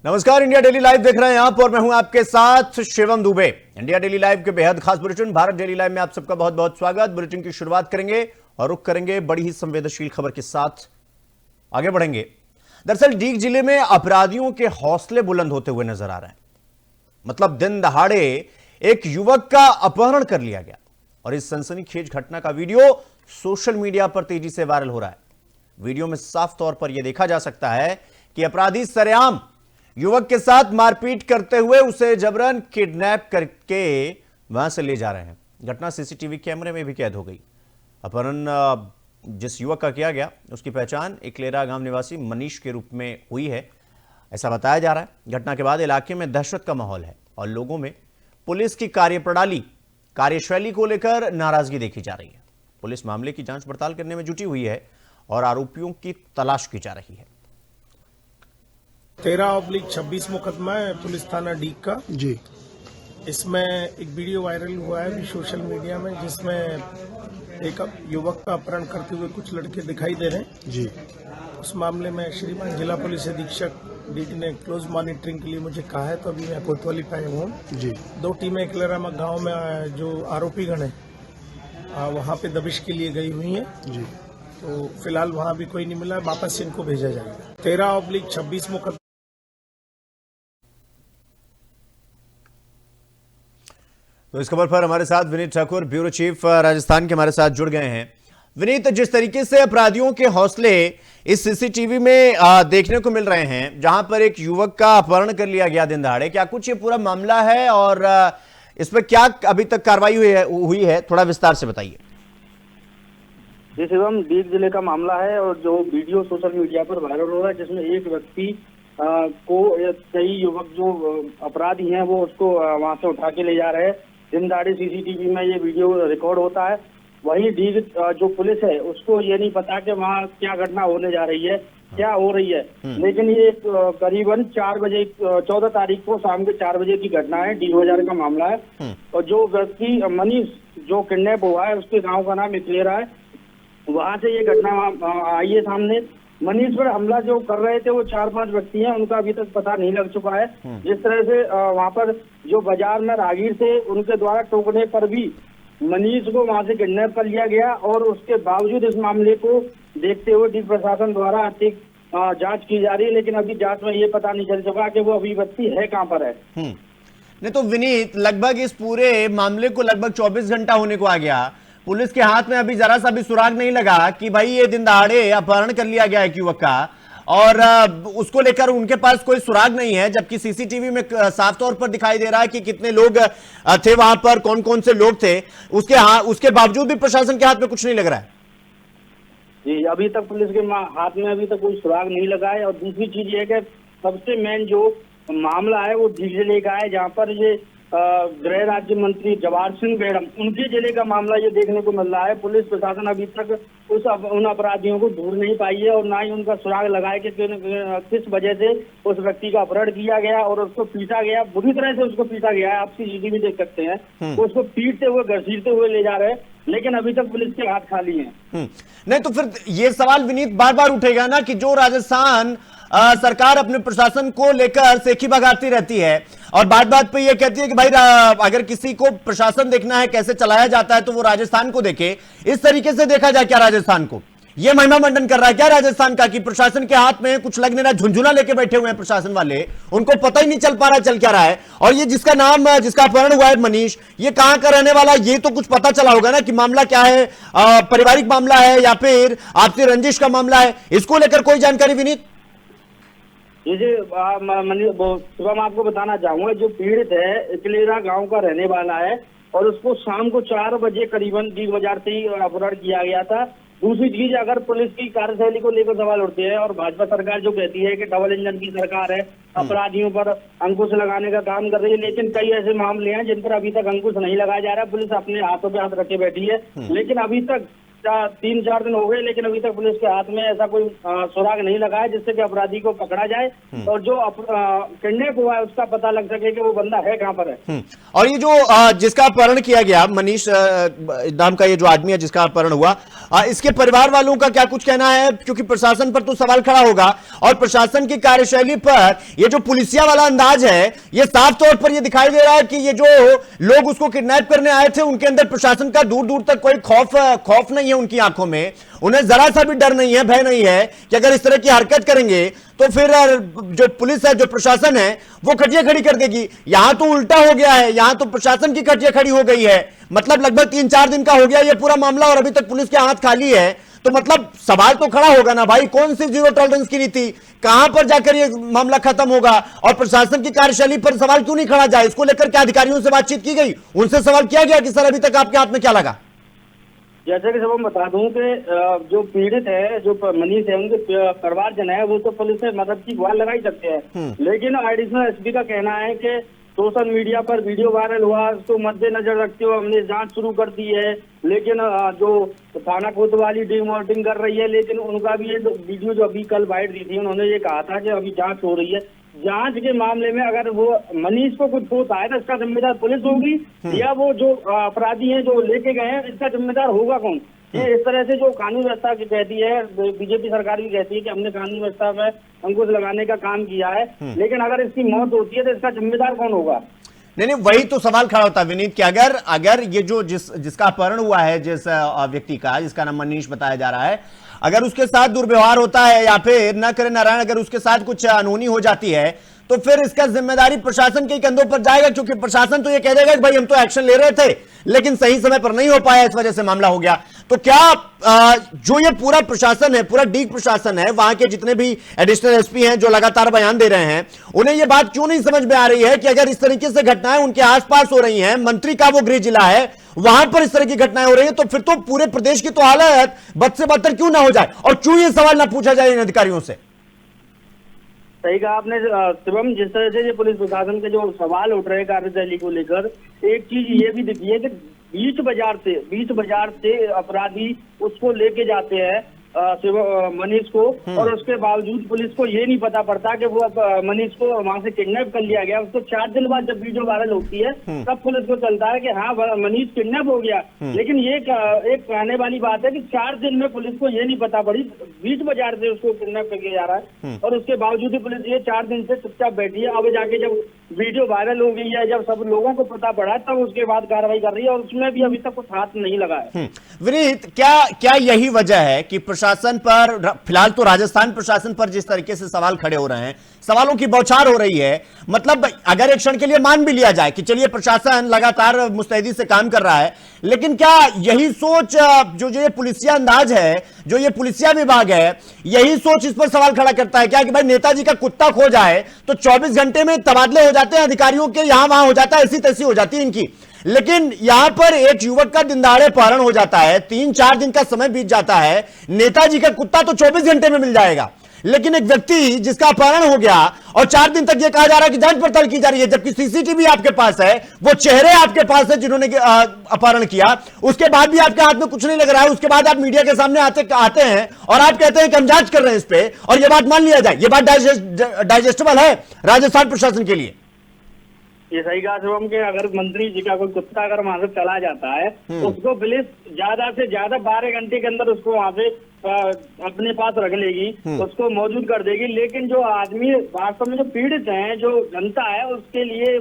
नमस्कार, India daily live देख रहे हैं आप और मैं हूं आपके साथ Shivam Dubey. India daily live के बेहद खास बुलेटिन भारत डेली लाइव में आप सबका बहुत बहुत स्वागत। बुलेटिन की शुरुआत करेंगे और रुख करेंगे बड़ी ही संवेदनशील खबर के साथ आगे बढ़ेंगे। दरअसल डीग जिले में अपराधियों के हौसले बुलंद होते हुए नजर आ रहे हैं। मतलब दिन दहाड़े एक युवक का अपहरण कर लिया गया और इस सनसनीखेज घटना का वीडियो सोशल मीडिया पर तेजी से वायरल हो रहा है। वीडियो में साफ तौर पर यह देखा जा सकता है कि अपराधी सरेआम युवक के साथ मारपीट करते हुए उसे जबरन किडनैप करके वहां से ले जा रहे हैं। घटना सीसीटीवी कैमरे में भी कैद हो गई। अपहरण जिस युवक का किया गया उसकी पहचान इकलेरा गांव निवासी मनीष के रूप में हुई है, ऐसा बताया जा रहा है। घटना के बाद इलाके में दहशत का माहौल है और लोगों में पुलिस की कार्यशैली को लेकर नाराजगी देखी जा रही है। पुलिस मामले की जांच पड़ताल करने में जुटी हुई है और आरोपियों की तलाश की जा रही है। 13/26 मुकदमा है पुलिस थाना डीग का जी। इसमें एक वीडियो वायरल हुआ है भी सोशल मीडिया में, जिसमें एक युवक का अपहरण करते हुए कुछ लड़के दिखाई दे रहे हैं जी। उस मामले में श्रीमान जिला पुलिस अधीक्षक डीग ने क्लोज मॉनिटरिंग के लिए मुझे कहा है, तो अभी मैं कोतवाली पे आया हूँ जी। 2 टीमें इकलेरा गांव में जो आरोपी गण है वहाँ पे दबिश के लिए गई हुई है जी। तो फिलहाल वहाँ भी कोई नहीं मिला, वापस इनको भेजा जाएगा। 13/26 मुकदमा। तो इस खबर पर हमारे साथ विनीत ठाकुर, ब्यूरो चीफ राजस्थान के हमारे साथ जुड़ गए हैं। विनीत, जिस तरीके से अपराधियों के हौसले इस सीसीटीवी में देखने को मिल रहे हैं, जहां पर एक युवक का अपहरण कर लिया गया दिन दहाड़े, क्या कुछ ये पूरा मामला है और इस पर क्या अभी तक कार्रवाई हुई है थोड़ा विस्तार से बताइए। जी शिवम, डीग जिले का मामला है और जो वीडियो सोशल मीडिया पर वायरल हो रहा है, जिसमें एक व्यक्ति को कई युवक जो अपराधी हैं वो उसको वहां से उठा के ले जा रहे हैं। दिन दहाड़े सीसीटीवी में ये वीडियो रिकॉर्ड होता है। वहीं डीग जो पुलिस है उसको ये नहीं पता कि वहाँ क्या घटना होने जा रही है, क्या हो रही है। लेकिन ये करीबन 4 बजे 14 तारीख को शाम के 4 बजे की घटना है। डीग बाजार का मामला है और जो व्यक्ति मनीष जो किडनैप हुआ है उसके गाँव का नाम इकलेरा है। वहाँ से ये घटना आई है सामने। मनीष पर हमला जो कर रहे थे वो 4-5 व्यक्ति हैं, उनका अभी तक पता नहीं लग चुका है। जिस तरह से वहाँ पर जो बाजार में राहगीर थे उनके द्वारा टोकने पर भी मनीष को वहाँ से किडनैप कर लिया गया और उसके बावजूद इस मामले को देखते हुए डीग प्रशासन द्वारा अधिक जांच की जा रही है। लेकिन अभी जांच में ये पता नहीं चल चुका कि वो अभी व्यक्ति है कहाँ पर है। नहीं तो विनीत, लगभग इस पूरे मामले को लगभग 24 घंटा होने को आ गया, पुलिस के हाथ में अभी जरा सा भी सुराग नहीं लगा कि भाई ये दिन दहाड़े अपहरण कर लिया गया एक युवक का और उसको लेकर उनके पास कोई सुराग नहीं है, जबकि सीसीटीवी में साफ तौर पर दिखाई दे रहा है कि कितने लोग थे वहां पर, कौन कौन से लोग थे। उसके बावजूद भी प्रशासन के हाथ में कुछ नहीं लग रहा है। जी, अभी तक पुलिस के हाथ में अभी तक कोई सुराग नहीं लगा है। और दूसरी चीज ये है कि सबसे मेन जो मामला है वो डीग जिले का है, जहाँ पर ये गृह राज्य मंत्री जवाहर सिंह बेड़म उनके जिले का मामला ये देखने को मिल रहा है। पुलिस प्रशासन अभी तक उन अपराधियों को ढूंढ नहीं पाई है और ना ही उनका सुराग लगाए कि किस वजह से उस व्यक्ति का अपहरण किया गया और उसको पीटा गया, बुरी तरह से उसको पीटा गया है। आप सीसीटीवी देख सकते हैं, तो उसको पीटते हुए घसीटते हुए ले जा रहे हैं, लेकिन अभी तक पुलिस के हाथ खाली हैं। नहीं तो फिर ये सवाल विनीत बार बार उठेगा ना कि जो राजस्थान सरकार अपने प्रशासन को लेकर सेखी भगाती रहती है और बात बात पे ये कहती है कि भाई अगर किसी को प्रशासन देखना है कैसे चलाया जाता है तो वो राजस्थान को देखे। इस तरीके से देखा जाए क्या राजस्थान को? ये महिमा मंडन कर रहा है क्या राजस्थान का कि प्रशासन के हाथ में कुछ लगने रहा, झुंझुना लेके बैठे हुए हैं प्रशासन वाले, उनको पता ही नहीं चल पा रहा चल क्या रहा है। और ये जिसका अपहरण हुआ है मनीष, ये कहां का रहने वाला, ये तो कुछ पता चला होगा ना कि मामला क्या है, पारिवारिक मामला है या फिर आपसी रंजिश का मामला है, इसको लेकर कोई जानकारी विनीत? ये सुबह मैं आपको बताना चाहूंगा, जो पीड़ित है इकलेरा गांव का रहने वाला है और उसको शाम को 4 बजे करीबन डीग बाजार से ही अपहरण किया गया था। दूसरी चीज, अगर पुलिस की कार्यशैली को लेकर सवाल उठते हैं और भाजपा सरकार जो कहती है कि डबल इंजन की सरकार है, अपराधियों पर अंकुश लगाने का काम कर रही है, लेकिन कई ऐसे मामले हैं जिन पर अभी तक अंकुश नहीं लगाया जा रहा है। पुलिस अपने हाथों पे हाथ रखे बैठी है, लेकिन अभी तक 3-4 दिन हो गए, लेकिन अभी तक पुलिस के हाथ में ऐसा कोई सुराग नहीं लगा है जिससे कि अपराधी को पकड़ा जाए और जो किडनैप हुआ है उसका पता लग सके कि वो बंदा है कहाँ पर है। और ये जो जिसका अपहरण किया गया, मनीष नाम का ये जो आदमी है जिसका अपहरण हुआ, इसके परिवार वालों का क्या कुछ कहना है? क्योंकि प्रशासन पर तो सवाल खड़ा होगा और प्रशासन की कार्यशैली पर ये जो पुलिसिया वाला अंदाज है, ये साफ तौर पर ये दिखाई दे रहा है कि ये जो लोग उसको किडनैप करने आए थे उनके अंदर प्रशासन का दूर दूर तक कोई खौफ नहीं है उनकी आंखों में। उन्हें जरा सा भी डर नहीं है, भय नहीं है कि अगर इस तरह की हरकत करेंगे तो फिर जो पुलिस है, जो प्रशासन है, वो खटिया खड़ी कर देगी। यहां तो उल्टा हो गया है, यहां तो प्रशासन की खटिया खड़ी हो गई है। मतलब लगभग 3-4 दिन का हो गया ये पूरा मामला और अभी तक पुलिस के हाथ खाली है। तो मतलब सवाल तो खड़ा होगा ना भाई, कौन सी जीरो टॉलरेंस की नीति, कहां पर जाकर ये मामला खत्म होगा? और प्रशासन की कार्यशैली पर सवाल क्यों नहीं खड़ा जाए? इसको लेकर क्या अधिकारियों से बातचीत की गई? उनसे सवाल किया गया कि सर अभी तक आपके हाथ में क्या लगा? जैसे कि सब हम बता दूं कि जो पीड़ित है, जो मनीष है, उनके परिवारजन है, वो तो पुलिस से मदद की गुहार लगा ही सकते हैं। लेकिन एडिशनल एसपी का कहना है कि सोशल मीडिया पर वीडियो वायरल हुआ, उसको मद्देनजर रखते हुए हमने जांच शुरू कर दी है। लेकिन जो थाना कोतवाली डीमॉनिटरिंग कर रही है, लेकिन उनका भी ये वीडियो जो अभी कल बाइट दी थी, उन्होंने ये कहा था कि अभी जांच हो रही है। जांच के मामले में अगर वो मनीष को कुछ होता है तो इसका जिम्मेदार पुलिस होगी या वो जो अपराधी हैं जो लेके गए हैं, इसका जिम्मेदार होगा कौन? ये इस तरह से जो कानून व्यवस्था की कहती है, बीजेपी सरकार भी कहती है कि हमने कानून व्यवस्था में अंकुश लगाने का काम किया है, लेकिन अगर इसकी मौत होती है तो इसका जिम्मेदार कौन होगा? नहीं, वही तो सवाल खड़ा होता है विनीत कि अगर ये जो जिसका अपहरण हुआ है, जिस व्यक्ति का, जिसका नाम मनीष बताया जा रहा है, अगर उसके साथ दुर्व्यवहार होता है या फिर न करे नारायण अगर उसके साथ कुछ अनहोनी हो जाती है तो फिर इसका जिम्मेदारी प्रशासन के कंधों पर जाएगा, क्योंकि प्रशासन तो ये कह देगा कि भाई हम तो एक्शन ले रहे थे लेकिन सही समय पर नहीं हो पाया, इस वजह से मामला हो गया। तो क्या जो ये पूरा प्रशासन है, पूरा डीग प्रशासन है, वहां के जितने भी एडिशनल एसपी हैं जो लगातार बयान दे रहे हैं, उन्हें ये बात क्यों नहीं समझ में आ रही है कि अगर इस तरीके से घटनाएं उनके आसपास हो रही हैं, मंत्री का वो गृह जिला है, वहां पर इस तरह की घटनाएं हो रही है, तो फिर तो पूरे प्रदेश की तो हालत बद से बदतर क्यों ना हो जाए और क्यों ये सवाल ना पूछा जाए इन अधिकारियों से? सही कहा आपने शिवम, जिस तरह से ये पुलिस प्रशासन के जो सवाल उठ रहे हैं कार्यशैली को लेकर, एक चीज ये भी दिखी है कि बीच बाजार से अपराधी उसको लेके जाते हैं मनीष को, और उसके बावजूद पुलिस को ये नहीं पता पड़ता कि वो मनीष को वहां से किडनैप कर लिया गया। उसको 4 दिन बाद जब वीडियो वायरल होती है तब पुलिस को चलता है कि हाँ मनीष किडनैप हो गया। लेकिन ये एक कहने वाली बात है कि 4 दिन में पुलिस को ये नहीं पता पड़ी, बीच बाजार से उसको किडनैप कर लिया जा रहा है और उसके बावजूद भी पुलिस ये 4 दिन से चुपचाप बैठी है। अब जाके जब वीडियो वायरल हो गई है, जब सब लोगों को पता पड़ा, तब उसके बाद कार्रवाई कर रही है और उसमें भी अभी तक कुछ हाथ नहीं लगा है। विनीत, क्या यही वजह है कि प्रशासन पर, फिलहाल तो राजस्थान प्रशासन पर जिस तरीके से सवाल खड़े हो रहे हैं, सवालों की बौछार हो रही है, मतलब अगर एक क्षण के लिए मान भी लिया जाए कि चलिए प्रशासन लगातार मुस्तैदी से काम कर रहा है, लेकिन क्या यही सोच जो ये पुलिसिया अंदाज है, जो ये पुलिसिया विभाग है, यही सोच इस पर सवाल खड़ा करता है क्या कि भाई नेताजी का कुत्ता खो जाए तो 24 घंटे में तबादले हो जाते हैं अधिकारियों के, यहां वहां हो जाता है, ऐसी तैसी हो जाती है इनकी। लेकिन यहां पर एक युवक का दिन दहाड़े अपहरण हो जाता है, 3-4 दिन का समय बीत जाता है, नेताजी का कुत्ता तो 24 घंटे में मिल जाएगा, लेकिन एक व्यक्ति जिसका अपहरण हो गया और 4 दिन तक यह कहा जा रहा है कि जांच पड़ताल की जा रही है, जबकि सीसीटीवी आपके पास है, वो चेहरे आपके पास है जिन्होंने अपहरण किया, उसके बाद भी आपके हाथ में कुछ नहीं लग रहा है। उसके बाद आप मीडिया के सामने आते हैं और आप कहते हैं कि हम जांच कर रहे हैं इस पे, और यह बात मान लिया जाए, यह बात डाइजेस्टेबल है राजस्थान प्रशासन के लिए? ये सही कहा शिवम के, अगर मंत्री जी का कोई कुत्ता अगर वहां से चला जाता है उसको पुलिस ज्यादा से ज्यादा 12 घंटे के अंदर उसको वहां से अपने पास रख लेगी, उसको मौजूद कर देगी। लेकिन जो आदमी वास्तव में जो पीड़ित हैं, जो जनता है, उसके लिए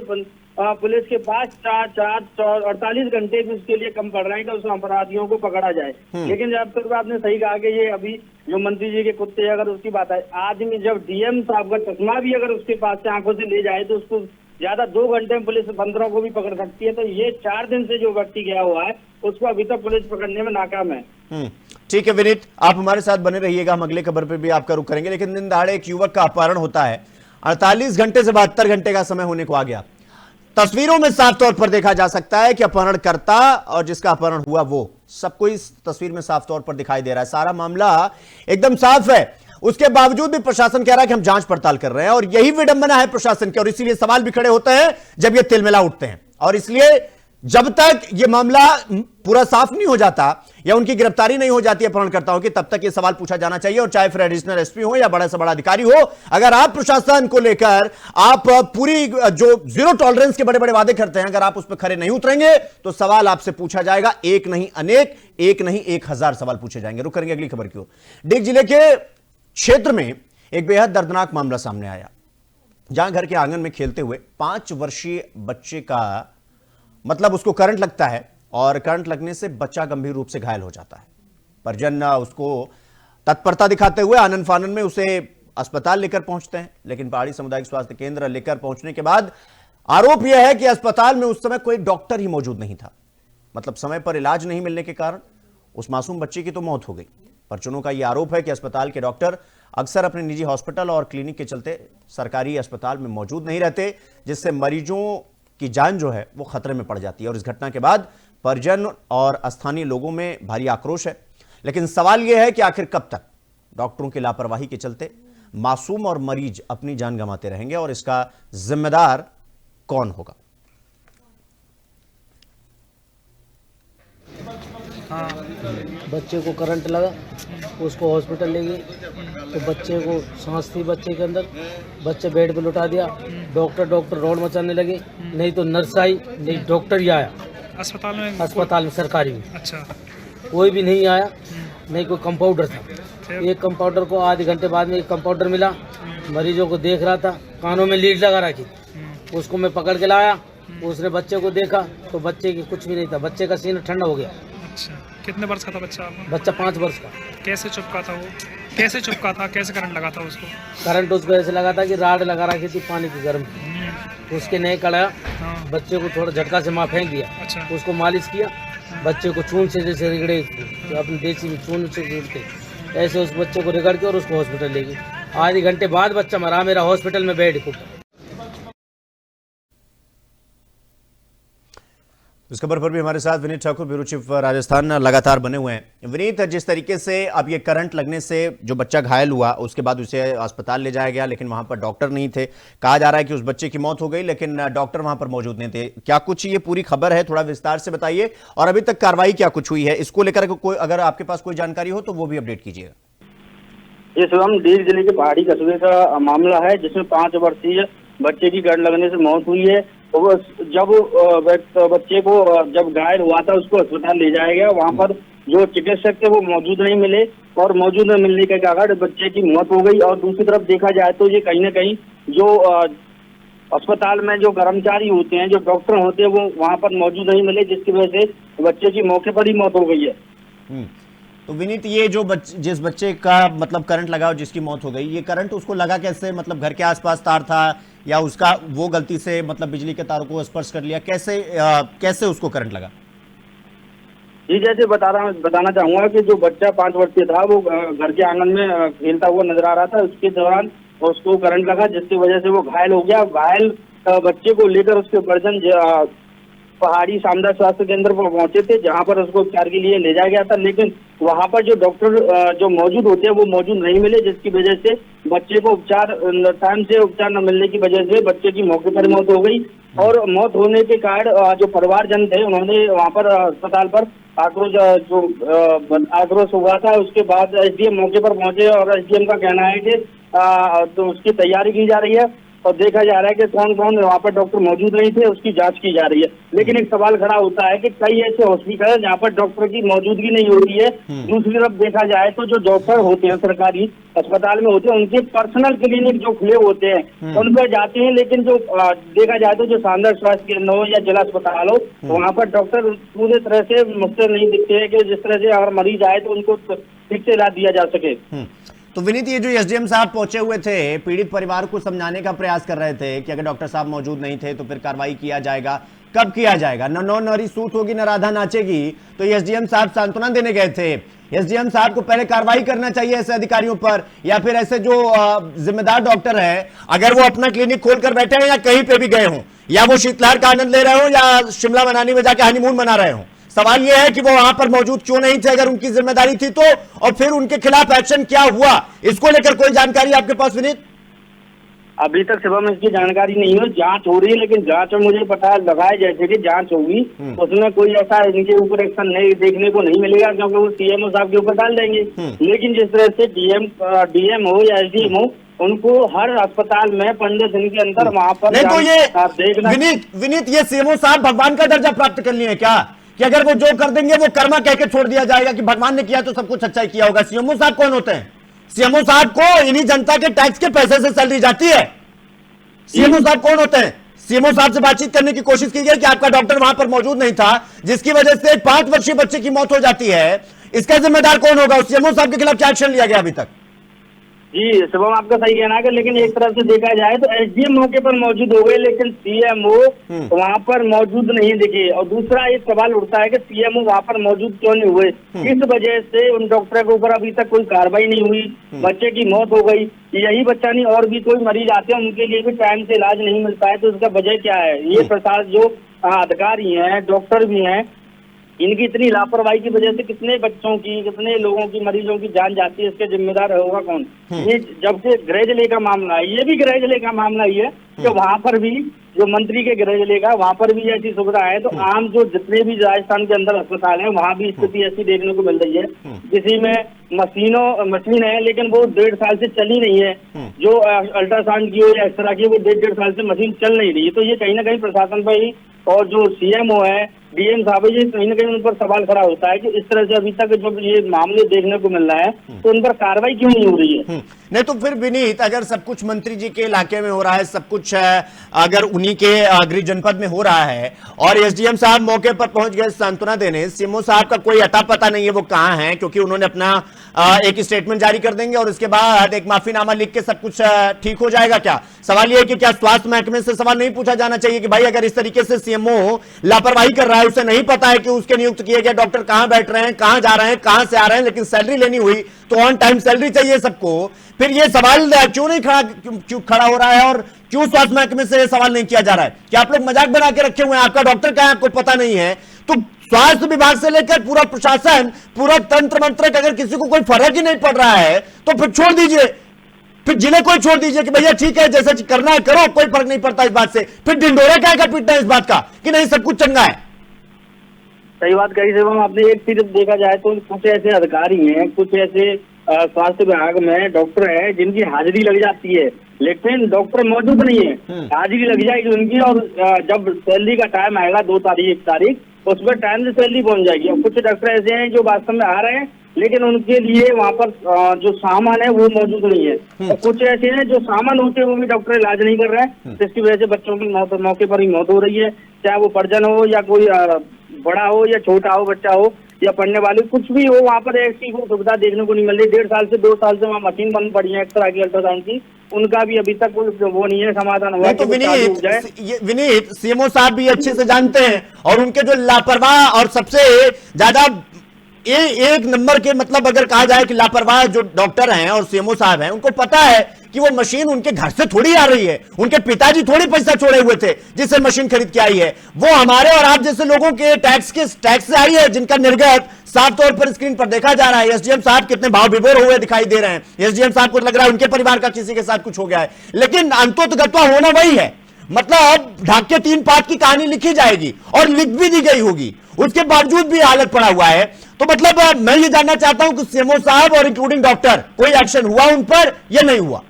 पुलिस के पास 48 घंटे भी उसके लिए कम पड़ रहे हैं कि उस अपराधियों को पकड़ा जाए। लेकिन जब तक आपने सही कहा कि ये अभी जो मंत्री जी के कुत्ते, अगर उसकी बात है, आदमी जब डीएम साहब का चश्मा भी अगर उसके पास से आंखों से ले जाए तो उसको ज्यादा 2 घंटे में पुलिस बंदरों को भी पकड़ सकती है। तो ये 4 दिन से जो व्यक्ति गया हुआ है उसको अभी तक पुलिस पकड़ने में नाकाम है। ठीक है विनीत, आप हमारे साथ बने रहिएगा, हम अगले खबर पे भी आपका रुख करेंगे। लेकिन दिन दहाड़े एक युवक का अपहरण होता है, 48 घंटे से 72 घंटे का समय होने को आ गया। तस्वीरों में साफ तौर पर देखा जा सकता है कि अपहरणकर्ता और जिसका अपहरण हुआ वो सबको इस तस्वीर में साफ तौर पर दिखाई दे रहा है, सारा मामला एकदम साफ है। उसके बावजूद भी प्रशासन कह रहा है कि हम जांच पड़ताल कर रहे हैं, और यही विडंबना है प्रशासन की, और इसीलिए सवाल भी खड़े होते हैं जब ये तिलमिला उठते हैं। और इसलिए जब तक ये मामला पूरा साफ नहीं हो जाता, या उनकी गिरफ्तारी नहीं हो जाती अपहरणकर्ताओं की, तब तक ये सवाल पूछा जाना चाहिए। और चाहे फिर एडिशनल एसपी हो या बड़ा से बड़ा अधिकारी हो, अगर आप प्रशासन को लेकर आप पूरी जो जीरो टॉलरेंस के बड़े बड़े वादे करते हैं, अगर आप उस पर खरे नहीं उतरेंगे तो सवाल आपसे पूछा जाएगा, एक नहीं अनेक, एक नहीं 1000 सवाल पूछे जाएंगे। रुक करेंगे अगली खबर की ओर। डीग जिले के क्षेत्र में एक बेहद दर्दनाक मामला सामने आया, जहां घर के आंगन में खेलते हुए 5 वर्षीय बच्चे का मतलब उसको करंट लगता है और करंट लगने से बच्चा गंभीर रूप से घायल हो जाता है। परिजन उसको तत्परता दिखाते हुए आनन फानन में उसे अस्पताल लेकर पहुंचते हैं, लेकिन पहाड़ी सामुदायिक स्वास्थ्य केंद्र लेकर पहुंचने के बाद आरोप यह है कि अस्पताल में उस समय कोई डॉक्टर ही मौजूद नहीं था। मतलब समय पर इलाज नहीं मिलने के कारण उस मासूम बच्चे की तो मौत हो गई। परिजनों का यह आरोप है कि अस्पताल के डॉक्टर अक्सर अपने निजी हॉस्पिटल और क्लिनिक के चलते सरकारी अस्पताल में मौजूद नहीं रहते, जिससे मरीजों की जान जो है वो खतरे में पड़ जाती है। और इस घटना के बाद परिजन और स्थानीय लोगों में भारी आक्रोश है। लेकिन सवाल यह है कि आखिर कब तक डॉक्टरों की लापरवाही के चलते मासूम और मरीज अपनी जान गंवाते रहेंगे और इसका जिम्मेदार कौन होगा। बच्चे को करंट लगा, उसको हॉस्पिटल ले गए तो बच्चे को सांस थी बच्चे के अंदर, बच्चे बेड पे लुटा दिया। डॉक्टर रोड मचाने लगे, नहीं तो नर्स आई, नहीं डॉक्टर ही आया अस्पताल में सरकारी में। अच्छा, कोई भी नहीं आया, नहीं कोई कंपाउंडर था। एक कंपाउंडर को आधे घंटे बाद में एक कंपाउंडर मिला, मरीजों को देख रहा था, कानों में लीड लगा रखी, उसको मैं पकड़ के लाया। उसने बच्चे को देखा तो बच्चे की कुछ भी नहीं था, बच्चे का सीना ठंडा हो गया। अच्छा, कितने वर्ष का था बच्चा आपका? बच्चा 5 वर्ष का। कैसे चुपका था वो? कैसे चुपका था? कैसे करंट लगा था उसको? करंट उसको ऐसे लगा था कि राड लगा रखी थी पानी की गर्म, उसके नहीं कड़ा। हाँ। बच्चे को थोड़ा झटका से माँ फेंक दिया। अच्छा। उसको मालिश किया, बच्चे को चून से जैसे रिगड़े, तो अपने देसी में चून से रिगड़ते, ऐसे उस बच्चे को रिगड़ के और उसको हॉस्पिटल ले गई। आधे घंटे बाद बच्चा मरा मेरा हॉस्पिटल में बेड को। इस खबर पर भी हमारे साथ विनीत ठाकुर, ब्यूरो चीफ राजस्थान, लगातार बने हुए हैं। विनीत, जिस तरीके से अब ये करंट लगने से जो बच्चा घायल हुआ उसके बाद उसे अस्पताल ले जाया गया, लेकिन वहां पर डॉक्टर नहीं थे। कहा जा रहा है कि उस बच्चे की मौत हो गई, लेकिन डॉक्टर वहां पर मौजूद नहीं थे। क्या कुछ ये पूरी खबर है, थोड़ा विस्तार से बताइए, और अभी तक कार्रवाई क्या कुछ हुई है इसको लेकर कोई अगर आपके पास कोई जानकारी हो तो वो भी अपडेट कीजिएगा। ये शिवम डीग जिले के पहाड़ी कस्बे का मामला है, जिसमें 5 वर्षीय बच्चे की करंट लगने से मौत हुई है। तो जब बच्चे को जब घायल हुआ था उसको अस्पताल ले जाया गया, वहां पर जो चिकित्सक थे वो मौजूद नहीं मिले और मौजूद न मिलने के कारण बच्चे की मौत हो गई। और दूसरी तरफ देखा जाए तो ये कहीं ना कहीं जो अस्पताल में जो कर्मचारी होते हैं, जो डॉक्टर होते हैं, वो वहां पर मौजूद नहीं मिले, जिसकी वजह से बच्चे की मौके पर ही मौत हो गई है। तो विनीत, ये जो जिस बच्चे का मतलब करंट लगा और जिसकी मौत हो गई, ये करंट उसको लगा कैसे? मतलब घर के आसपास तार था या उसका वो गलती से मतलब बिजली के तारों को स्पर्श कर लिया? कैसे उसको करंट लगा? जी, जैसे बताना चाहूंगा कि जो बच्चा 5 वर्षीय था वो घर के आंगन में खेलता हुआ नजर आ रहा था। उसके दौरान उसको करंट लगा, जिसकी वजह से वो घायल हो गया। घायल बच्चे को लेकर उसके परिजन पहाड़ी सामुदायिक स्वास्थ्य केंद्र पर पहुंचे थे, जहां पर उसको उपचार के लिए ले जाया गया था, लेकिन वहां पर जो डॉक्टर जो मौजूद होते हैं वो मौजूद नहीं मिले, जिसकी वजह से बच्चे को टाइम से उपचार न मिलने की वजह से बच्चे की मौके पर मौत हो गई। और मौत होने के कारण जो परिवारजन थे उन्होंने वहां पर अस्पताल पर आक्रोश हुआ था। उसके बाद एसडीएम मौके पर पहुंचे और एसडीएम का कहना है कि तो उसकी तैयारी की जा रही है और देखा जा रहा है कि कौन कौन वहाँ पर डॉक्टर मौजूद नहीं थे, उसकी जांच की जा रही है। लेकिन एक सवाल खड़ा होता है कि कई ऐसे हॉस्पिटल है जहाँ पर डॉक्टर की मौजूदगी नहीं होती है। दूसरी तरफ देखा जाए तो जो डॉक्टर होते हैं सरकारी अस्पताल में होते हैं, उनके पर्सनल क्लिनिक जो खुले होते हैं उन पर जाते हैं, लेकिन जो देखा जाए तो जो सामुदायिक स्वास्थ्य केंद्र हो या जिला अस्पताल हो, वहाँ पर डॉक्टर पूरी तरह से मुझसे नहीं दिखते हैं कि जिस तरह से अगर मरीज आए तो उनको ठीक से इलाज दिया जा सके। तो विनीत, ये जो एसडीएम साहब पहुंचे हुए थे, पीड़ित परिवार को समझाने का प्रयास कर रहे थे कि अगर डॉक्टर साहब मौजूद नहीं थे तो फिर कार्रवाई किया जाएगा। कब किया जाएगा? न नौरी सूत होगी न राधा नाचेगी। तो एसडीएम साहब सांत्वना देने गए थे। एसडीएम साहब को पहले कार्रवाई करना चाहिए ऐसे अधिकारियों पर, या फिर ऐसे जो जिम्मेदार डॉक्टर है, अगर वो अपना क्लिनिक खोलकर बैठे हैं या कहीं पे भी गए हों, या वो शीतलहर का आनंद ले रहे हो या शिमला मनाली में जाके हनीमून मना रहे हो, सवाल यह है कि वो वहां पर मौजूद क्यों नहीं थे अगर उनकी जिम्मेदारी थी तो, और फिर उनके खिलाफ एक्शन क्या हुआ, इसको लेकर कोई जानकारी आपके पास विनीत? अभी तक शिवम इसकी जानकारी नहीं है, जांच हो रही है, लेकिन जांच में मुझे पता लगाया जैसे कि जांच होगी उसमें कोई ऐसा इनके ऊपर एक्शन नहीं देखने को नहीं मिलेगा, क्योंकि वो सीएमओ साहब के ऊपर डाल देंगे। लेकिन जिस तरह से डीएम हो या एसडीएम हो, उनको हर अस्पताल में 15 दिन के अंदर वहाँ पर नहीं तो ये देखना। विनीत ये सीएमओ साहब भगवान का दर्जा प्राप्त कर लिए हैं क्या, कि अगर वो जो कर देंगे वो कर्मा कह के छोड़ दिया जाएगा कि भगवान ने किया तो सब कुछ अच्छा ही किया होगा? सीएमओ साहब कौन होते हैं? सीएमओ साहब को इन्हीं जनता के टैक्स के पैसे से सैलरी जाती है। सीएमओ साहब कौन होते हैं? सीएमओ साहब से बातचीत करने की कोशिश की गई कि आपका डॉक्टर वहां पर मौजूद नहीं था, जिसकी वजह से एक 5 वर्षीय बच्चे की मौत हो जाती है। इसका जिम्मेदार कौन होगा? उस सीएमओ साहब के खिलाफ क्या एक्शन लिया गया अभी तक? जी शिवम, आपका सही कहना है, लेकिन एक तरफ से देखा जाए तो एसडीएम मौके पर मौजूद हो गए, लेकिन सीएमओ वहाँ पर मौजूद नहीं दिखे। और दूसरा एक सवाल उठता है कि सीएमओ वहाँ पर मौजूद क्यों नहीं हुए, किस वजह से उन डॉक्टर के ऊपर अभी तक कोई कार्रवाई नहीं हुई, बच्चे की मौत हो गई। यही बच्चा नहीं, और भी कोई मरीज आते हैं, उनके लिए भी टाइम से इलाज नहीं मिलता है, तो उसका वजह क्या है? ये प्रशासन जो अधिकारी हैं, डॉक्टर भी हैं, इनकी इतनी लापरवाही की वजह से कितने बच्चों की, कितने लोगों की, मरीजों की जान जाती है, इसके जिम्मेदार होगा कौन? ये जब से गृह जिले का मामला है, ये भी गृह जिले का मामला ही है, तो वहाँ पर भी जो मंत्री के गृह जिले का, वहाँ पर भी ऐसी सुविधा है, तो आम जो जितने भी राजस्थान के अंदर अस्पताल है वहाँ भी स्थिति ऐसी देखने को मिल रही है। किसी में मशीन है, लेकिन वो 1.5 साल से चली नहीं है, जो अल्ट्रासाउंड की हो या एक्सरा की, वो 1.5 साल से मशीन चल नहीं रही है। तो ये कहीं ना कहीं प्रशासन पर ही, और जो सीएमओ है, डीएम साहब, ये कहीं ना कहीं उन पर सवाल खड़ा होता है कि इस तरह से अभी तक जब ये मामले देखने को मिल रहा है तो उन पर कार्रवाई क्यों नहीं हो रही है? नहीं तो फिर विनीत, अगर सब कुछ मंत्री जी के इलाके में हो रहा है, सब कुछ अगर उन्हीं के गृह जनपद में हो रहा है और एसडीएम साहब मौके पर पहुंच गए सांत्वना देने, सीएमओ साहब का कोई अता पता नहीं है वो कहां है, क्योंकि उन्होंने अपना एक स्टेटमेंट जारी कर देंगे और उसके बाद एक माफीनामा लिख के सब कुछ ठीक हो जाएगा क्या? सवाल यह है कि क्या स्वास्थ्य महकमे से सवाल नहीं पूछा जाना चाहिए कि भाई अगर इस तरीके से सीएमओ लापरवाही कर रहा है, उसे नहीं पता है कि उसके नियुक्त किए गए डॉक्टर कहां बैठ रहे हैं, कहां जा रहे हैं, कहां से आ रहे हैं, लेकिन सैलरी लेनी हुई तो ऑन टाइम सैलरी चाहिए सबको, फिर ये सवाल क्यों नहीं खड़ा हो रहा है और क्यों स्वास्थ्य महकमे से सवाल नहीं किया जा रहा है? क्या आप लोग मजाक बना के रखे हुए हैं? आपका डॉक्टर कहां है आपको पता नहीं है? तो स्वास्थ्य विभाग से लेकर पूरा प्रशासन, पूरा तंत्र मंत्र, अगर किसी को कोई फर्क ही नहीं पड़ रहा है तो फिर छोड़ दीजिए, फिर जिले को छोड़ दीजिए कि भैया ठीक है जैसा करना है करो, कोई फर्क नहीं पड़ता इस बात से। फिर ढिंडोरा क्या का पीटना है इस बात का कि नहीं सब कुछ चंगा है? सही बात कही सिर्फ आपने। एक सिर्फ देखा जाए तो कुछ ऐसे अधिकारी हैं, कुछ ऐसे स्वास्थ्य विभाग में डॉक्टर हैं जिनकी हाजिरी लग जाती है, लेकिन डॉक्टर मौजूद नहीं है। हाजिरी लग जाएगी उनकी, और जब सैलरी का टाइम आएगा 2 तारीख 1 तारीख, उसमें टाइम से सैलरी पहुंच जाएगी। और कुछ डॉक्टर ऐसे हैं जो वास्तव में आ रहे हैं, लेकिन उनके लिए वहाँ पर जो सामान है वो मौजूद नहीं है। और कुछ ऐसे हैं जो सामान होते हैं वो भी डॉक्टर इलाज नहीं कर रहे हैं, जिसकी वजह से बच्चों की मौके पर ही मौत हो रही है, चाहे वो परिजन हो या कोई बड़ा हो या छोटा हो, बच्चा हो या पढ़ने वाले, कुछ भी हो, वहाँ पर ऐसी कोई सुविधा देखने को नहीं मिल रही। 1.5 साल से 2 साल से वहाँ मशीन बंद पड़ी है एक्सरा की, अल्ट्रासाउंड की, उनका भी अभी तक कोई वो नहीं है समाधान हुआ। तो विनीत सीएमओ साहब भी अच्छे से जानते हैं, और उनके जो लापरवाह और सबसे ज्यादा एक नंबर के, मतलब अगर कहा जाए कि लापरवाह जो डॉक्टर हैं और सीएमओ साहब हैं, उनको पता है कि वो मशीन उनके घर से थोड़ी आ रही है, उनके पिताजी थोड़ी पैसा छोड़े हुए थे जिससे मशीन खरीद के आई है, वो हमारे और आप जैसे लोगों के टैक्स से आई है, जिनका निर्गत साफ तौर पर स्क्रीन पर देखा जा रहा है। एसडीएम साहब कितने भाव विभोर हुए दिखाई दे रहे हैं, एसडीएम साहब को लग रहा है उनके परिवार का किसी के साथ कुछ हो गया है, लेकिन अंततः होना वही है। मतलब ढाक के 3 पात की कहानी लिखी जाएगी और लिख भी दी गई होगी, उसके बावजूद भी हालत पड़ा हुआ है। तो मतलब मैं ये जानना चाहता हूं कि सीएमओ साहब और इंक्लूडिंग डॉक्टर, कोई एक्शन हुआ उन पर या नहीं हुआ?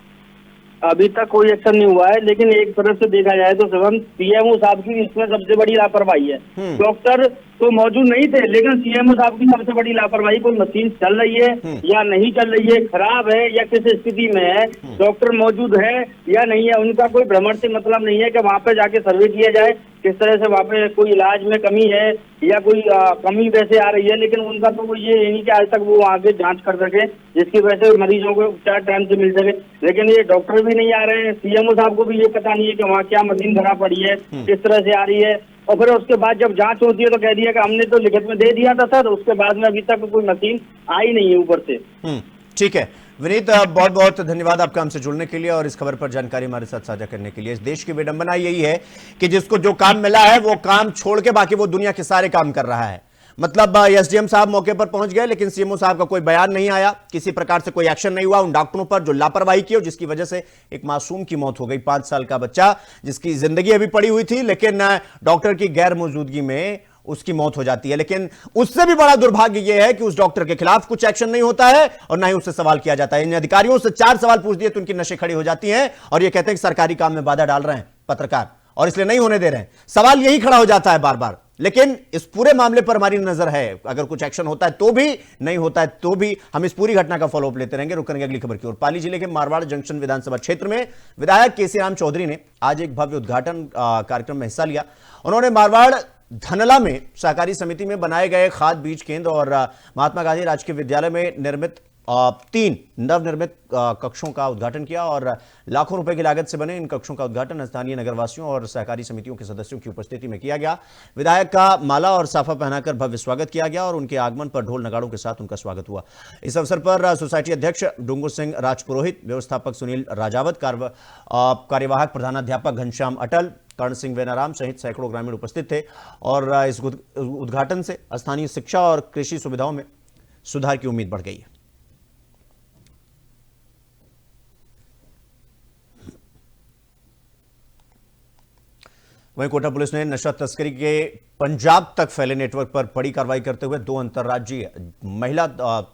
अभी तक कोई एक्शन नहीं हुआ है, लेकिन एक तरफ से देखा जाए तो शिवम, सीएमओ साहब की इसमें सबसे बड़ी लापरवाही है। डॉक्टर तो मौजूद नहीं थे, लेकिन सीएमओ साहब की सबसे बड़ी लापरवाही, कोई मशीन चल रही है या नहीं चल रही है, खराब है या किस स्थिति में है, डॉक्टर मौजूद है या नहीं है, उनका कोई भ्रमण से मतलब नहीं है कि वहाँ पे जाके सर्वे किया जाए किस तरह से वहाँ पे कोई इलाज में कमी है या कोई कमी वैसे आ रही है, लेकिन उनका तो ये नहीं कि आज तक वो आगे जांच कर सके जिसकी वजह से मरीजों को उपचार टाइम से मिल सके। लेकिन ये डॉक्टर भी नहीं आ रहे हैं, सीएमओ साहब को भी ये पता नहीं है कि वहाँ क्या मशीन खराब पड़ी है, किस तरह से आ रही है, और फिर उसके बाद जब जांच होती है तो कह दिया कि हमने तो लिखित में दे दिया था सर, उसके बाद में अभी तक कोई मशीन आई नहीं है ऊपर से। ठीक है विनीत, बहुत बहुत धन्यवाद आपका हमसे जुड़ने के लिए और इस खबर पर जानकारी हमारे साथ साझा करने के लिए। इस देश की विडंबना यही है कि जिसको जो काम मिला है वो काम छोड़ के बाकी वो दुनिया के सारे काम कर रहा है। मतलब एसडीएम साहब मौके पर पहुंच गए, लेकिन सीएमओ साहब का कोई बयान नहीं आया, किसी प्रकार से कोई एक्शन नहीं हुआ उन डॉक्टरों पर जो लापरवाही की और जिसकी वजह से एक मासूम की मौत हो गई। 5 साल का बच्चा जिसकी जिंदगी अभी पड़ी हुई थी, लेकिन डॉक्टर की गैर मौजूदगी में उसकी मौत हो जाती है। लेकिन उससे भी बड़ा दुर्भाग्य यह है कि उस डॉक्टर के खिलाफ कुछ एक्शन नहीं होता है और ना ही उससे सवाल किया जाता है। इन अधिकारियों से 4 सवाल पूछ दिए तो उनकी नशे खड़ी हो जाती हैं और ये कहते हैं कि सरकारी काम में बाधा डाल रहे हैं पत्रकार और इसलिए नहीं होने दे रहे हैं। सवाल यही खड़ा हो जाता है बार बार। लेकिन इस पूरे मामले पर हमारी नजर है, अगर कुछ एक्शन होता है तो भी, नहीं होता है तो भी, हम इस पूरी घटना का फॉलोअप लेते रहेंगे। रुक करेंगे अगली खबर की ओर। पाली जिले के मारवाड़ जंक्शन विधानसभा क्षेत्र में विधायक केसी राम चौधरी ने आज एक भव्य उद्घाटन कार्यक्रम में हिस्सा लिया। उन्होंने मारवाड़ धनला में सहकारी समिति में बनाए गए खाद बीज केंद्र और महात्मा गांधी राजकीय विद्यालय में निर्मित 3 नवनिर्मित कक्षों का उद्घाटन किया और लाखों रुपए की लागत से बने इन कक्षों का उद्घाटन स्थानीय नगरवासियों और सहकारी समितियों के सदस्यों की उपस्थिति में किया गया। विधायक का माला और साफा पहनाकर भव्य स्वागत किया गया और उनके आगमन पर ढोल नगाड़ों के साथ उनका स्वागत हुआ। इस अवसर पर सोसाइटी अध्यक्ष डूंगर सिंह राजपुरोहित, व्यवस्थापक सुनील राजावत, कार्यवाहक प्रधानाध्यापक घनश्याम अटल, कर्ण सिंह वेनाराम सहित सैकड़ों ग्रामीण उपस्थित थे और इस उद्घाटन से स्थानीय शिक्षा और कृषि सुविधाओं में सुधार की उम्मीद बढ़ गई है। वहीं कोटा पुलिस ने नशा तस्करी के पंजाब तक फैले नेटवर्क पर बड़ी कार्रवाई करते हुए 2 अंतर्राज्यीय महिला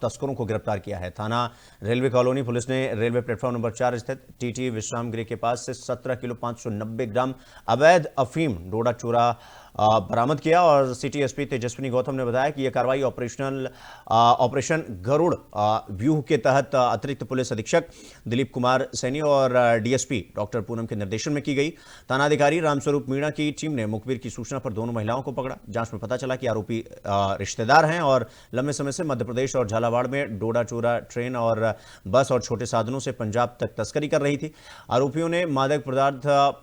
तस्करों को गिरफ्तार किया है। थाना रेलवे कॉलोनी पुलिस ने रेलवे प्लेटफॉर्म नंबर 4 स्थित टीटी विश्राम गृह के पास से 17 किलो 590 ग्राम अवैध अफीम डोडा चूरा बरामद किया और सिटी एसपी तेजस्विनी गौतम ने बताया कि यह कार्रवाई ऑपरेशन गरुड़ व्यूह के तहत अतिरिक्त पुलिस अधीक्षक दिलीप कुमार सैनी और डीएसपी डॉक्टर पूनम के निर्देशन में की गई। थानाधिकारी रामस्वरूप मीणा की टीम ने मुखबिर की सूचना पर दोनों महिलाओं को पकड़ा। जांच में पता चला कि आरोपी रिश्तेदार हैं और लंबे समय से मध्य प्रदेश और झालावाड़ में डोडा चूरा ट्रेन और बस और छोटे साधनों से पंजाब तक तस्करी कर रही थी। आरोपियों ने मादक पदार्थ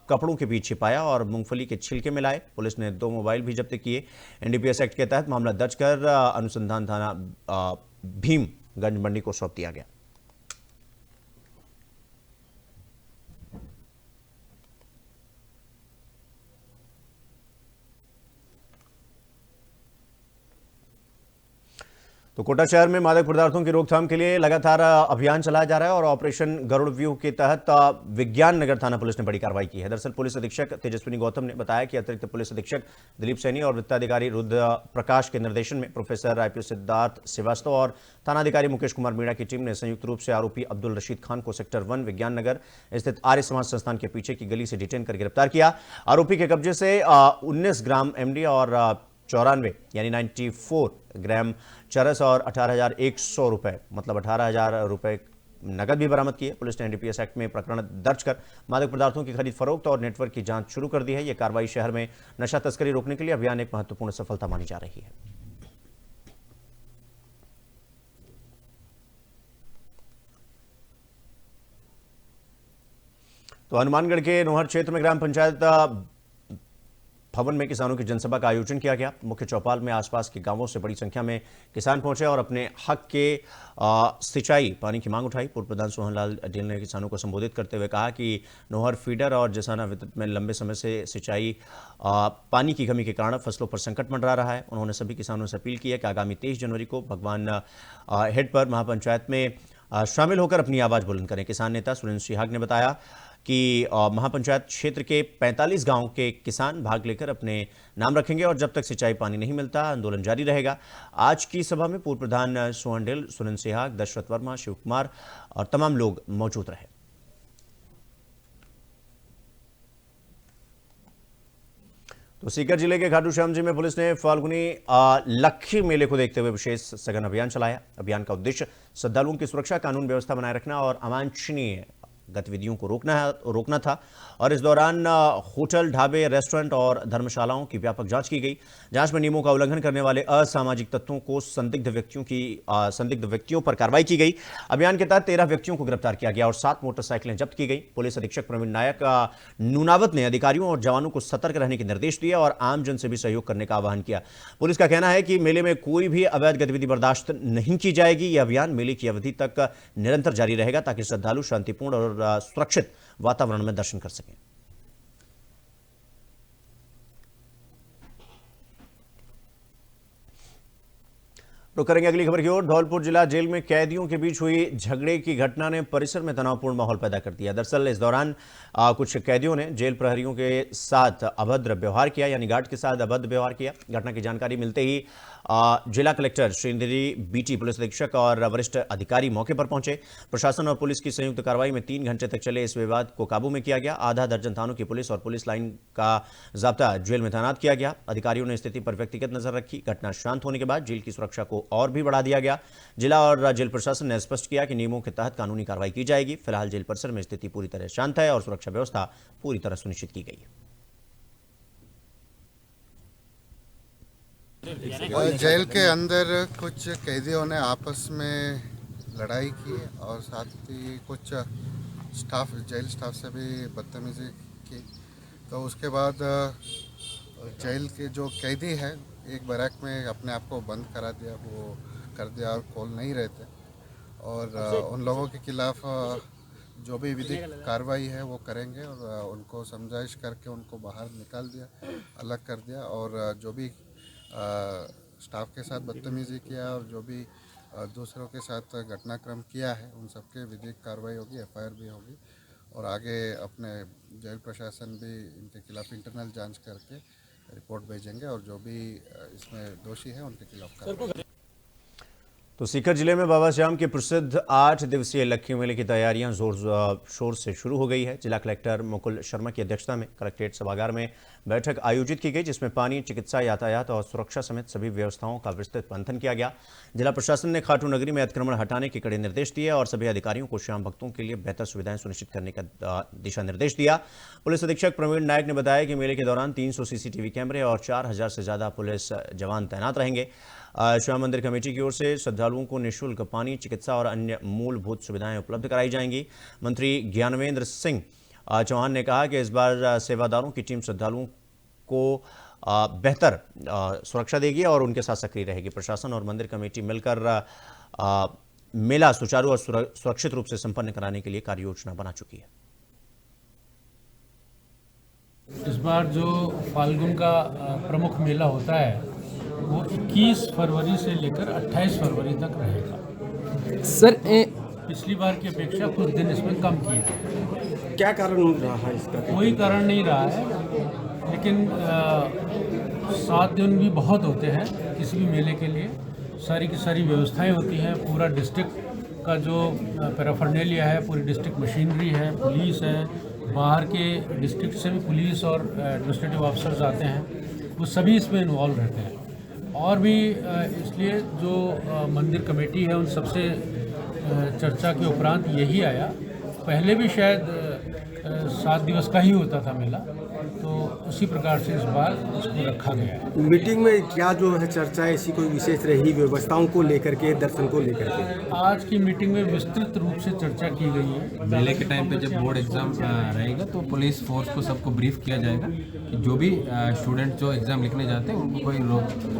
कपड़ों के बीच छिपाया और मूंगफली के छिलके मिलाए। पुलिस ने 2 मोबाइल भी जब्त किए। एनडीपीएस एक्ट के तहत मामला दर्ज कर अनुसंधान थाना भीमगंज मंडी को सौंप दिया गया। तो कोटा शहर में मादक पदार्थों की रोकथाम के लिए लगातार अभियान चलाया जा रहा है और ऑपरेशन गरुड़ व्यूह के तहत विज्ञान नगर थाना पुलिस ने बड़ी कार्रवाई की है। दरअसल पुलिस अधीक्षक तेजस्विनी गौतम ने बताया कि अतिरिक्त पुलिस अधीक्षक दिलीप सैनी और वित्ताधिकारी रुद्र प्रकाश के निर्देशन में प्रोफेसर आईपीएस सिद्धार्थ श्रीवास्तव और थानाधिकारी मुकेश कुमार मीणा की टीम ने संयुक्त रूप से आरोपी अब्दुल रशीद खान को सेक्टर 1 विज्ञान नगर स्थित आर्य समाज संस्थान के पीछे की गली से डिटेन कर गिरफ्तार किया। आरोपी के कब्जे से 19 ग्राम एमडी और 94 यानी 94 ग्राम चरस और 18,100 रुपए मतलब 18,000 रुपए नकद भी बरामद किए। पुलिस ने एनडीपीएस एक्ट में प्रकरण दर्ज कर मादक पदार्थों की खरीद फरोख्त और नेटवर्क की जांच शुरू कर दी है। यह कार्रवाई शहर में नशा तस्करी रोकने के लिए अभियान एक महत्वपूर्ण सफलता मानी जा रही है। तो हनुमानगढ़ के नोहर क्षेत्र में ग्राम पंचायत भवन में किसानों की जनसभा का आयोजन किया गया। मुख्य चौपाल में आसपास के गांवों से बड़ी संख्या में किसान पहुंचे और अपने हक के सिंचाई पानी की मांग उठाई। पूर्व प्रधान सोहनलाल डील ने किसानों को संबोधित करते हुए कहा कि नोहर फीडर और जसाना विद्युत में लंबे समय से सिंचाई पानी की कमी के कारण फसलों पर संकट मंडरा रहा है। उन्होंने सभी किसानों से अपील की है कि आगामी 23 जनवरी को भगवान हेड पर महापंचायत में शामिल होकर अपनी आवाज बुलंद करें। किसान नेता सुरेंद्र सिहाग ने बताया कि महापंचायत क्षेत्र के 45 गांव के किसान भाग लेकर अपने नाम रखेंगे और जब तक सिंचाई पानी नहीं मिलता आंदोलन जारी रहेगा। आज की सभा में पूर्व प्रधान सोहनडेल, सुरेंद्र सिहाग, दशरथ वर्मा, शिव कुमार और तमाम लोग मौजूद रहे। तो सीकर जिले के खाटू श्याम जी में पुलिस ने फाल्गुनी लक्खी मेले को देखते हुए विशेष सघन अभियान चलाया। अभियान का उद्देश्य श्रद्धालुओं की सुरक्षा, कानून व्यवस्था बनाए रखना और अवांछनीय गतिविधियों को रोकना था और इस दौरान होटल, ढाबे, रेस्टोरेंट और धर्मशालाओं की व्यापक जांच की गई। जांच में नियमों का उल्लंघन करने वाले असामाजिक तत्वों को संदिग्ध व्यक्तियों पर कार्रवाई की गई। अभियान के तहत 13 व्यक्तियों को गिरफ्तार किया गया और 7 मोटरसाइकिलें जब्त की गई। पुलिस अधीक्षक प्रवीण नायक नूनावत ने अधिकारियों और जवानों को सतर्क रहने के निर्देश दिए और आमजन से भी सहयोग करने का आह्वान किया। पुलिस का कहना है कि मेले में कोई भी अवैध गतिविधि बर्दाश्त नहीं की जाएगी। यह अभियान मेले की अवधि तक निरंतर जारी रहेगा ताकि श्रद्धालु शांतिपूर्ण और सुरक्षित वातावरण में दर्शन कर सकें। रुक करेंगे अगली खबर की ओर। धौलपुर जिला जेल में कैदियों के बीच हुई झगड़े की घटना ने परिसर में तनावपूर्ण माहौल पैदा कर दिया। दरअसल इस दौरान कुछ कैदियों ने जेल प्रहरियों के साथ अभद्र व्यवहार किया, यानी गार्ड के साथ अभद्र व्यवहार किया। घटना की जानकारी मिलते ही जिला कलेक्टर श्रीनिधि बीटी, पुलिस अधीक्षक और वरिष्ठ अधिकारी मौके पर पहुंचे। प्रशासन और पुलिस की संयुक्त कार्रवाई में 3 घंटे तक चले इस विवाद को काबू में किया गया। आधा दर्जन थानों की पुलिस और पुलिस लाइन का जाब्ता जेल में तैनात किया गया। अधिकारियों ने स्थिति पर व्यक्तिगत नजर रखी। घटना शांत होने के बाद जेल की सुरक्षा को और भी बढ़ा दिया गया। जिला और जेल प्रशासन ने स्पष्ट किया कि नियमों के तहत कानूनी कार्रवाई की जाएगी। फिलहाल जेल परिसर में स्थिति पूरी तरह शांत है और सुरक्षा व्यवस्था पूरी तरह सुनिश्चित की गई है। जेल के अंदर कुछ कैदियों ने आपस में लड़ाई की और साथ ही कुछ जेल स्टाफ से भी बदतमीजी की। तो उसके बाद जेल के जो कैदी है एक बैरक में अपने आप को बंद करा दिया, वो कर दिया और खोल नहीं रहे थे। और उन लोगों के खिलाफ जो भी विधिक कार्रवाई है वो करेंगे और उनको समझाइश करके उनको बाहर निकाल दिया, अलग कर दिया। और जो भी स्टाफ के साथ बदतमीजी किया और जो भी दूसरों के साथ घटनाक्रम किया है उन सबके विधिक कार्रवाई होगी, एफआईआर भी होगी। और आगे अपने जेल प्रशासन भी इनके खिलाफ इंटरनल जांच करके रिपोर्ट भेजेंगे और जो भी इसमें दोषी है उनके खिलाफ कार्रवाई। तो सीकर जिले में बाबा श्याम के प्रसिद्ध 8 दिवसीय लक्खी मेले की तैयारियां जोर शोर से शुरू हो गई है। जिला कलेक्टर मुकुल शर्मा की अध्यक्षता में कलेक्ट्रेट सभागार में बैठक आयोजित की गई, जिसमें पानी, चिकित्सा, यातायात और सुरक्षा समेत सभी व्यवस्थाओं का विस्तृत मंथन किया गया। जिला प्रशासन ने खाटू नगरी में अतिक्रमण हटाने के कड़े निर्देश दिए और सभी अधिकारियों को श्याम भक्तों के लिए बेहतर सुविधाएं सुनिश्चित करने का दिशा निर्देश दिया। पुलिस अधीक्षक प्रवीण नायक ने बताया कि मेले के दौरान 300 सीसीटीवी कैमरे और 4000 से ज्यादा पुलिस जवान तैनात रहेंगे। श्याम मंदिर कमेटी की ओर से श्रद्धालुओं को निःशुल्क पानी, चिकित्सा और अन्य मूलभूत सुविधाएं उपलब्ध कराई जाएंगी। मंत्री ज्ञानवेंद्र सिंह चौहान ने कहा कि इस बार सेवादारों की टीम श्रद्धालुओं को बेहतर सुरक्षा देगी और उनके साथ सक्रिय रहेगी। प्रशासन और मंदिर कमेटी मिलकर मेला सुचारू और सुरक्षित रूप से संपन्न कराने के लिए कार्य योजना बना चुकी है। इस बार जो फाल्गुन का प्रमुख मेला होता है वो 21 फरवरी से लेकर 28 फरवरी तक रहेगा। सर पिछली बार की अपेक्षा कुछ दिन इसमें कम किए गए। क्या कारण रहा है इसका? कोई कारण नहीं रहा है, लेकिन 7 दिन भी बहुत होते हैं किसी भी मेले के लिए। सारी की सारी व्यवस्थाएं होती हैं। पूरा डिस्ट्रिक्ट का जो पैराफर्नेलिया है, पूरी डिस्ट्रिक्ट मशीनरी है, पुलिस है, बाहर के डिस्ट्रिक्ट से भी पुलिस और एडमिनिस्ट्रेटिव ऑफिसर्स आते हैं, वो सभी इसमें इन्वॉल्व रहते हैं। और भी इसलिए जो मंदिर कमेटी है उन सबसे चर्चा के उपरांत यही आया। पहले भी शायद 7 दिवस का ही होता था मेला, तो उसी प्रकार से इस बार उसको रखा गया है। मीटिंग में क्या जो है चर्चा ऐसी कोई विशेष रही व्यवस्थाओं को लेकर के, दर्शन को लेकर के? आज की मीटिंग में विस्तृत रूप से चर्चा की गई है। मेले के टाइम पे जब बोर्ड एग्जाम रहेगा तो पुलिस फोर्स को सबको ब्रीफ किया जाएगा कि जो भी स्टूडेंट जो एग्जाम लिखने जाते हैं उनको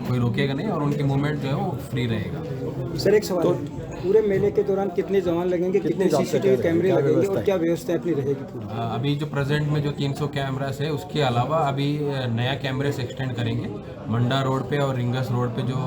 कोई रोकेगा नहीं और उनकी मूवमेंट जो है वो फ्री रहेगा। सर एक सवाल, पूरे मेले के दौरान कितने जवान लगेंगे, कितने सीसीटीवी कैमरे लगेंगे और क्या व्यवस्था अपनी रहेगी पूरी? अभी जो प्रेजेंट में जो 300 कैमरास है उसके अलावा अभी नया कैमरे से एक्सटेंड करेंगे। मंडा रोड पे और रिंगस रोड पे जो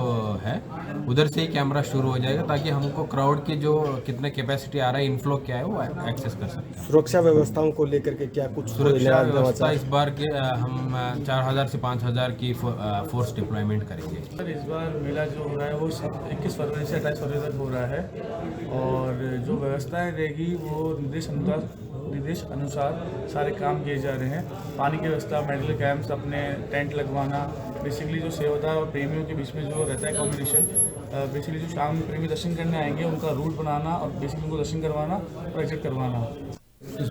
है उधर से ही कैमरा शुरू हो जाएगा, ताकि हमको क्राउड की जो कितने कैपेसिटी आ रहा है, इन्फ्लो क्या है वो एक्सेस कर सकते हैं। सुरक्षा व्यवस्थाओं को लेकर के क्या कुछ? सुरक्षा व्यवस्था इस बार के हम 4000 से 5000 की फोर्स डिप्लॉयमेंट करेंगे। सर इस बार मेला जो हो रहा है वो 21 फरवरी से 28 फरवरी तक हो रहा है और जो व्यवस्थाएं रहेगी वो निर्देश अनुसार सारे काम किए जा रहे हैं। पानी की व्यवस्था, मेडिकल कैंप्स, अपने टेंट लगवाना, बेसिकली जो सेवादार और प्रेमियों के बीच में जो रहता है कॉम्बिनेशन, बेसिकली जो शाम प्रेमी दर्शन करने आएंगे उनका रूट बनाना और बेसिकली उनको दर्शन करवाना और एग्जिट करवाना।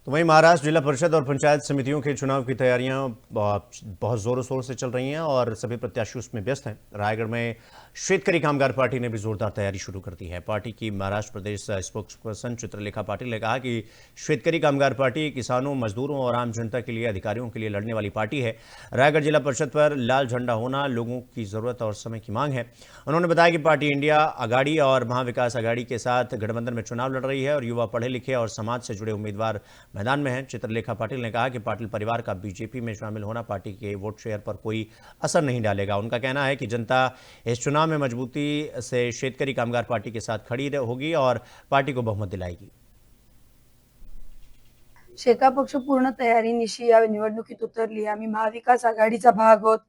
तो वहीं महाराष्ट्र जिला परिषद और पंचायत समितियों के चुनाव की तैयारियां बहुत जोरों शोर से चल रही हैं और सभी प्रत्याशी उसमें व्यस्त हैं। रायगढ़ में शेतकरी कामगार पार्टी ने भी जोरदार तैयारी शुरू कर दी है। पार्टी की महाराष्ट्र प्रदेश स्पोक्सपर्सन चित्रलेखा पाटिल ने कहा कि शेतकरी कामगार पार्टी किसानों, मजदूरों और आम जनता के लिए, अधिकारियों के लिए लड़ने वाली पार्टी है। रायगढ़ जिला परिषद पर लाल झंडा होना लोगों की जरूरत और समय की मांग है। उन्होंने बताया कि पार्टी इंडिया आघाड़ी और महाविकास आघाड़ी के साथ गठबंधन में चुनाव लड़ रही है और युवा, पढ़े लिखे और समाज से जुड़े उम्मीदवार मैदान में हैं। चित्रलेखा पाटिल ने कहा कि पाटिल परिवार का बीजेपी में शामिल होना पार्टी के वोट शेयर पर कोई असर नहीं डालेगा। उनका कहना है कि जनता इस चुनाव में मजबूती से शेतकरी कामगार पार्टी के साथ खड़ी होगी और पार्टी को बहुमत दिलाएगी। शेका पक्ष पूर्ण तयारीनिशी या निवडणुकीत उतरली। आम्ही महाविकास आघाडीचा भाग आहोत,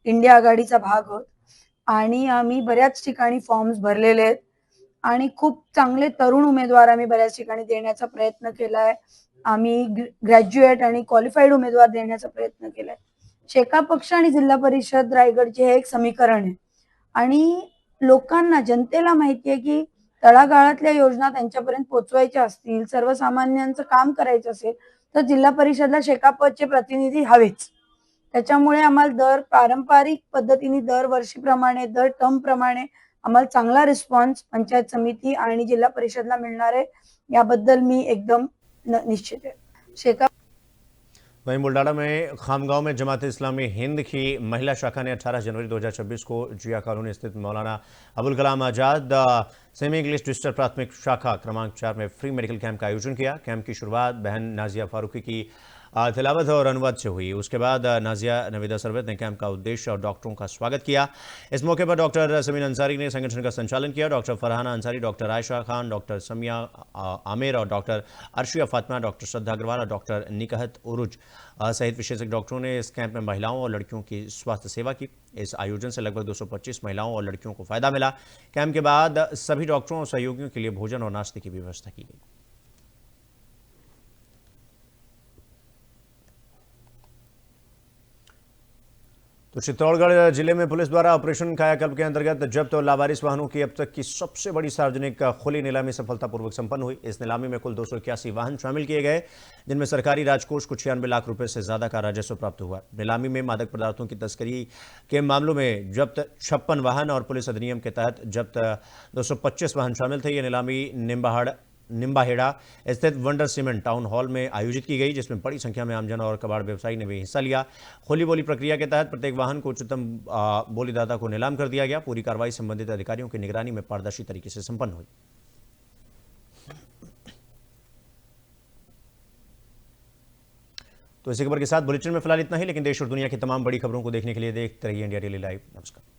इंडिया आघाडीचा भाग आहोत आणि आम्ही बऱ्याच ठिकाणी फॉर्म्स भरलेले आहेत आणि खूप चांगले तरुण उमेदवार आम्ही बऱ्याच ठिकाणी देण्याचा प्रयत्न केलाय। आम्ही ग्रॅज्युएट आणि क्वालिफाईड उमेदवार देण्याचा प्रयत्न केलाय। शेका पक्ष आणि जिल्हा परिषद रायगडचे हे एक समीकरण आहे आणि लोकांना जनतेला माहिती आहे की तळागाळातल्या योजना त्यांच्यापर्यंत पोहोचवायच्या असतील, सर्वसामान्यांचं काम करायचं असेल तर जिल्हा परिषदला शेकापचे प्रतिनिधी हवेच। त्याच्यामुळे आम्हाला पारंपरिक पद्धतीने दरवर्षीप्रमाणे दर टर्म प्रमाणे आम्हाला चांगला रिस्पॉन्स पंचायत समिती आणि जिल्हा परिषदला मिळणार आहे, याबद्दल मी एकदम निश्चित आहे। शेका वहीं बुल्डाना में खामगांव में जमात इस्लामी हिंद की महिला शाखा ने 18 जनवरी 2026 को जिया कॉलोनी स्थित Maulana Abul Kalam Azad semi English digital प्राथमिक शाखा क्रमांक 4 में फ्री मेडिकल कैंप का आयोजन किया। कैंप की शुरुआत बहन नाजिया फारूकी की तिलावत और अनुवाद से हुई। उसके बाद नाजिया नवीदा सरवत ने कैंप का उद्देश्य और डॉक्टरों का स्वागत किया। इस मौके पर डॉक्टर समीन अंसारी ने संगठन का संचालन किया। Doctor Farhana Ansari, doctor Ayesha Khan, doctor Samiya Aamir और डॉक्टर अर्शिया फातिमा, डॉक्टर श्रद्धा अग्रवाल और डॉक्टर निकहत उरुज सहित विशेषज्ञ डॉक्टरों ने इस कैंप में महिलाओं और लड़कियों की स्वास्थ्य सेवा की। इस आयोजन से लगभग 225 महिलाओं और लड़कियों को फायदा मिला। कैंप के बाद सभी डॉक्टरों और सहयोगियों के लिए भोजन और नाश्ते की व्यवस्था की गई। तो चित्तौड़गढ़ जिले में पुलिस द्वारा ऑपरेशन कायाकल्प के अंतर्गत जब्त और लावारिस वाहनों की अब तक की सबसे बड़ी सार्वजनिक खुली नीलामी सफलतापूर्वक संपन्न हुई। इस नीलामी में कुल 281 वाहन शामिल किए गए, जिनमें सरकारी राजकोष को 96 लाख रुपए से ज्यादा का राजस्व प्राप्त हुआ। नीलामी में मादक पदार्थों की तस्करी के मामलों में जब्त 56 वाहन और पुलिस अधिनियम के तहत जब्त 225 वाहन शामिल थे। ये नीलामी निम्बाहेड़ा स्थित वंडर सीमेंट टाउन हॉल में आयोजित की गई, जिसमें बड़ी संख्या में आमजन और कबाड़ व्यवसायी ने भी हिस्सा लिया। खुली बोली प्रक्रिया के तहत प्रत्येक वाहन को उच्चतम बोलीदाता को नीलाम कर दिया गया। पूरी कार्रवाई संबंधित अधिकारियों की निगरानी में पारदर्शी तरीके से संपन्न हुई। तो इसी खबर के साथ बुलेटिन में फिलहाल इतना ही, लेकिन देश और दुनिया की तमाम बड़ी खबरों को देखने के लिए देखते रहिए इंडिया डेली लाइव। नमस्कार।